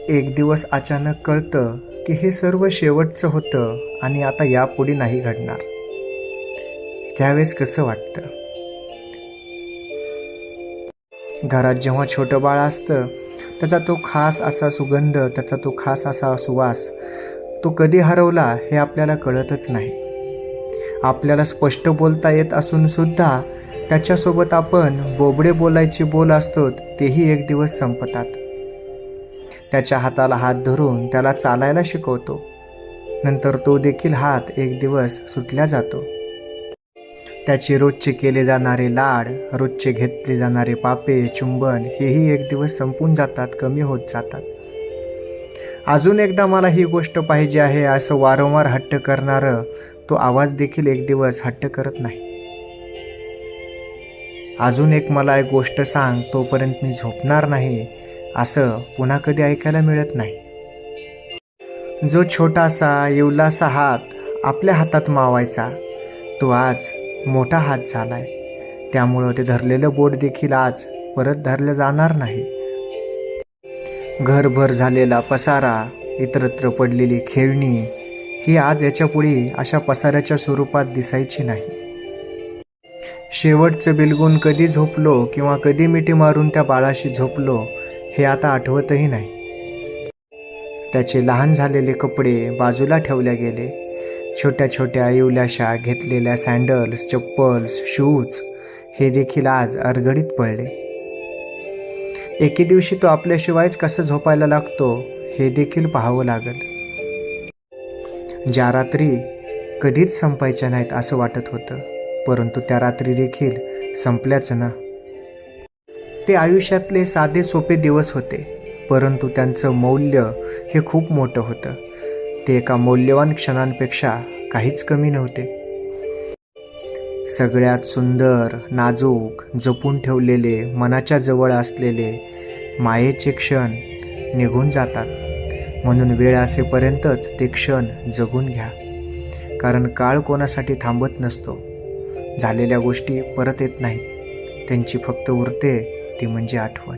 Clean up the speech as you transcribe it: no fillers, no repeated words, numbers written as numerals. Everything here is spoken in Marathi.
एक दिवस अचानक कळतं की हे सर्व शेवटचं होतं आणि आता यापुढे नाही घडणार. त्यावेळेस कसं वाटतं? घरात जेव्हा छोटं बाळ असतं, त्याचा तो खास असा सुगंध, त्याचा तो खास असा सुवास, तो कधी हरवला हे आपल्याला कळतच नाही. आपल्याला स्पष्ट बोलता येत असून सुद्धा त्याच्यासोबत आपण बोबडे बोलायचे बोल असतो, तेही एक दिवस संपतात. त्याच्या हाताला हात धरून त्याला चालायला शिकवतो, नंतर तो देखील हात एक दिवस सुटला जातो. त्याचे रोजचे केले जाणारे लाड, रोजचे घेतले जाणारे पापे, चुंबन हेही एक दिवस संपून जातात, कमी होत जातात. अजून एकदा मला ही गोष्ट पाहिजे आहे असं वारंवार हट्ट करणारं तो आवाज देखील एक दिवस हट्ट करत नाही. अजून एक मला एक गोष्ट सांग, तोपर्यंत मी झोपणार नाही, असं पुन्हा कधी ऐकायला मिळत नाही. जो छोटासा येवलासा हात आपल्या हातात मावायचा, तो आज मोठा हात झालाय. त्यामुळं ते धरलेलं बोट देखील आज परत धरलं जाणार नाही. घरभर झालेला पसारा, इतरत्र पडलेली खेळणी ही आज याच्यापुढे अशा पसाऱ्याच्या स्वरूपात दिसायची नाही. शेवटचं बिलगून कधी झोपलो किंवा कधी मिठी मारून त्या बाळाशी झोपलो हे आता आठवतही नाही. त्याचे लहान झालेले कपडे बाजूला ठेवले गेले. छोट्या छोट्या येवल्याशा घेतलेल्या सँडल्स, चप्पल्स, शूज हे देखील आज अडगळीत पडले. एके दिवशी तो आपल्याशिवायच कसं झोपायला लागतो हे देखील पाहावं लागल. ज्या रात्री कधीच संपायच्या नाहीत असं वाटत होतं, परंतु त्या रात्री देखील संपल्याच ना. ते आयुष्यातले साधे सोपे दिवस होते, परंतु त्यांचं मौल्य हे खूप मोठं होतं. ते एका मौल्यवान क्षणांपेक्षा काहीच कमी नव्हते. सगळ्यात सुंदर, नाजूक, जपून ठेवलेले, मनाच्या जवळ असलेले मायेचे क्षण निघून जातात. म्हणून वेळ असेपर्यंतच ते क्षण जगून घ्या, कारण काळ कोणासाठी थांबत नसतो. झालेल्या गोष्टी परत येत नाहीत, त्यांची फक्त उरते ती म्हणजे आठवण.